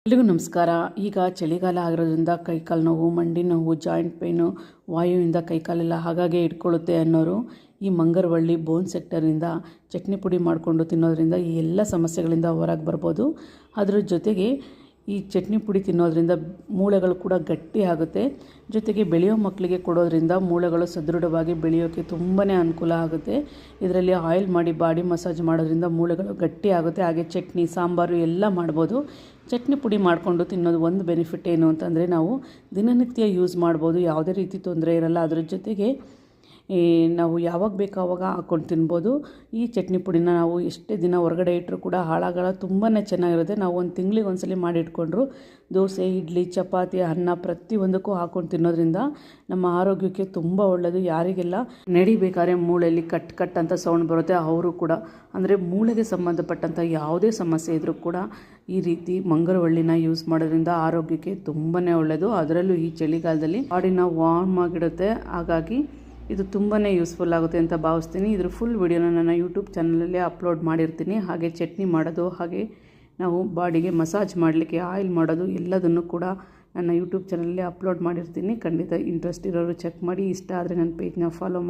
ಎಲ್ರಿಗೂ ನಮಸ್ಕಾರ. ಈಗ ಚಳಿಗಾಲ ಆಗಿರೋದ್ರಿಂದ ಕೈಕಾಲು ನೋವು, ಮಂಡಿ ನೋವು, ಜಾಯಿಂಟ್ ಪೇನು, ವಾಯುವಿಂದ ಕೈಕಾಲೆಲ್ಲ ಹಾಗಾಗೆ ಇಟ್ಕೊಳ್ಳುತ್ತೆ ಅನ್ನೋರು ಈ ಮಂಗರವಳ್ಳಿ ಬೋನ್ ಸೆಕ್ಟರಿಂದ ಚಟ್ನಿ ಪುಡಿ ಮಾಡಿಕೊಂಡು ತಿನ್ನೋದ್ರಿಂದ ಈ ಎಲ್ಲ ಸಮಸ್ಯೆಗಳಿಂದ ಹೊರಗೆ ಬರ್ಬೋದು. ಅದರ ಜೊತೆಗೆ ಈ ಚಟ್ನಿ ಪುಡಿ ತಿನ್ನೋದ್ರಿಂದ ಮೂಳೆಗಳು ಕೂಡ ಗಟ್ಟಿ ಆಗುತ್ತೆ. ಜೊತೆಗೆ ಬೆಳೆಯೋ ಮಕ್ಕಳಿಗೆ ಕೊಡೋದ್ರಿಂದ ಮೂಳೆಗಳು ಸದೃಢವಾಗಿ ಬೆಳೆಯೋಕ್ಕೆ ತುಂಬಾ ಅನುಕೂಲ ಆಗುತ್ತೆ. ಇದರಲ್ಲಿ ಆಯಿಲ್ ಮಾಡಿ ಬಾಡಿ ಮಸಾಜ್ ಮಾಡೋದ್ರಿಂದ ಮೂಳೆಗಳು ಗಟ್ಟಿ ಆಗುತ್ತೆ. ಹಾಗೆ ಚಟ್ನಿ, ಸಾಂಬಾರು ಎಲ್ಲ ಮಾಡ್ಬೋದು. ಚಟ್ನಿ ಪುಡಿ ಮಾಡಿಕೊಂಡು ತಿನ್ನೋದು ಒಂದು ಬೆನಿಫಿಟ್ ಏನು ಅಂತಂದರೆ ನಾವು ದಿನನಿತ್ಯ ಯೂಸ್ ಮಾಡ್ಬೋದು, ಯಾವುದೇ ರೀತಿ ತೊಂದರೆ ಇರಲ್ಲ. ಅದ್ರ ಜೊತೆಗೆ ನಾವು ಯಾವಾಗ ಬೇಕೋ ಆವಾಗ ಹಾಕ್ಕೊಂಡು ತಿನ್ಬೋದು. ಈ ಚಟ್ನಿ ಪುಡಿನ ನಾವು ಎಷ್ಟೇ ದಿನ ಹೊರಗಡೆ ಇಟ್ಟರೂ ಕೂಡ ಹಾಳಾಗಲ್ಲ, ತುಂಬಾ ಚೆನ್ನಾಗಿರುತ್ತೆ. ನಾವು ಒಂದು ತಿಂಗಳಿಗೆ ಒಂದ್ಸಲ ಮಾಡಿ ಇಟ್ಕೊಂಡ್ರು ದೋಸೆ, ಇಡ್ಲಿ, ಚಪಾತಿ, ಅನ್ನ ಪ್ರತಿಯೊಂದಕ್ಕೂ ಹಾಕ್ಕೊಂಡು ತಿನ್ನೋದ್ರಿಂದ ನಮ್ಮ ಆರೋಗ್ಯಕ್ಕೆ ತುಂಬ ಒಳ್ಳೆಯದು. ಯಾರಿಗೆಲ್ಲ ನಡಿಬೇಕಾದ್ರೆ ಮೂಳೆಯಲ್ಲಿ ಕಟ್ ಅಂತ ಸೌಂಡ್ ಬರುತ್ತೆ ಅವರು ಕೂಡ, ಅಂದರೆ ಮೂಳೆಗೆ ಸಂಬಂಧಪಟ್ಟಂಥ ಯಾವುದೇ ಸಮಸ್ಯೆ ಇದ್ದರೂ ಕೂಡ ಈ ರೀತಿ ಮಂಗರವಳ್ಳಿನ ಯೂಸ್ ಮಾಡೋದ್ರಿಂದ ಆರೋಗ್ಯಕ್ಕೆ ತುಂಬಾ ಒಳ್ಳೆಯದು. ಅದರಲ್ಲೂ ಈ ಚಳಿಗಾಲದಲ್ಲಿ ಬಾಡಿನ ವಾರ್ಮ್ ಆಗಿಡುತ್ತೆ. ಹಾಗಾಗಿ ಇದು ತುಂಬಾ ಯೂಸ್ಫುಲ್ ಆಗುತ್ತೆ ಅಂತ ಭಾವಿಸ್ತೀನಿ. ಇದ್ರ ಫುಲ್ ವಿಡಿಯೋನ ನನ್ನ ಯೂಟ್ಯೂಬ್ ಚಾನಲಲ್ಲಿ ಅಪ್ಲೋಡ್ ಮಾಡಿರ್ತೀನಿ. ಹಾಗೆ ಚಟ್ನಿ ಮಾಡೋದು, ಹಾಗೆ ನಾವು ಬಾಡಿಗೆ ಮಸಾಜ್ ಮಾಡಲಿಕ್ಕೆ ಆಯಿಲ್ ಮಾಡೋದು ಎಲ್ಲದನ್ನು ಕೂಡ ನನ್ನ ಯೂಟ್ಯೂಬ್ ಚಾನಲಲ್ಲಿ ಅಪ್ಲೋಡ್ ಮಾಡಿರ್ತೀನಿ. ಖಂಡಿತ ಇಂಟ್ರೆಸ್ಟ್ ಇರೋರು ಚೆಕ್ ಮಾಡಿ. ಇಷ್ಟ ಆದರೆ ನನ್ನ ಪೇಜ್ನ ಫಾಲೋ ಮಾಡಿ.